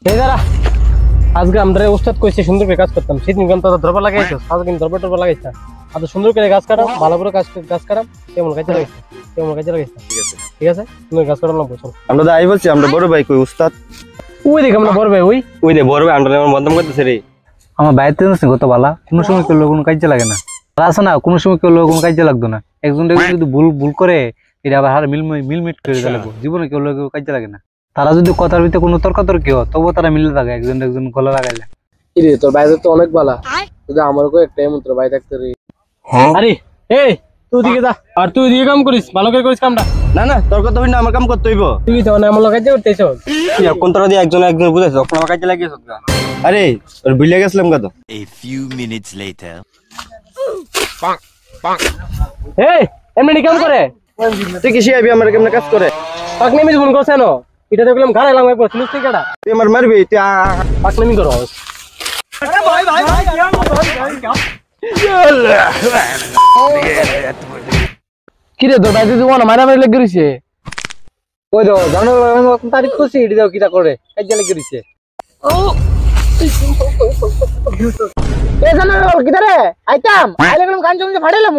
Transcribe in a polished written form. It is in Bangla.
এই দাঁড়া, আজকে আমরা ওস্তাদ কইছে সুন্দর করে কাজ করতাম, সেদিন কিন্তু ধরবা লাগাইছো, আজকে কিন্তু ধরবা লাগাইছা। আর সুন্দর করে গাছ কাটাম, ভালো করে গাছ কাটাম, কেমন কাজে লাগাইছে, ঠিক আছে তুমি গাছ কাটাম না বসো। আমরা তো আই বলছি, আমরা বড় ভাই কই উস্তাদ? ওই দেখ আমরা বড় ভাই, ওই দে বড় ভাই আমরা বদনাম করতেছে রে। আমার বাইরে কত ভালো, কোনো সময় করলে কোনো কাজে লাগে না। আর আছে না, কোনো সময় করলে কোনো কাজে লাগতো না। একজন যদি ভুল করে এটা আবার মিলমিট করে লাগবো, জীবনে কেউ কাজে লাগে না। তারা যদি কথার ভিতরে কোনো তর্কাতর্কি হয় তবুও তারা মিলে থাকে, একজন গলা লাগাইলে। রে তোর বাইরে তো অনেক ভালো, যদি আমারও একটা এমন তোর ভাই থাকতে রে। আরে এই তুই দিকে যা, আর তুই দিকে কাম করিস, ভালো করে করিস কামটা। না না, তোর কথা হই না, আমার কাম করতে হইব। তুই তো না আমার কাজে করতেছ, কোন তোরা দিয়ে একজন বুঝাইছ, ওখানে আমার কাজে লাগিয়েছ। আরে তোর ভুলে গেছিলাম কত। A few minutes later. এই এমনি কাম করে তুই কি শিখাবি আমার কেমনে কাজ করে? পাকনামি ফোন করছ না, এটা দেখলাম ঘাড়ে লাগাই পড়ছ, তুই কেডা? তুই আমার মারবি? তুই পাকনামি করো। আরে ভাই ভাই ভাই কি রে তোর ভাই তুই কোন মারামারি লাগি রইছে? ওই দাও জানো তারিখ করছি, এটি দাও কিটা করে কাজ লাগি রইছে। এ জানো কিটা রে আইতাম আইলে গেলাম গান জমে ফাড়াইলাম।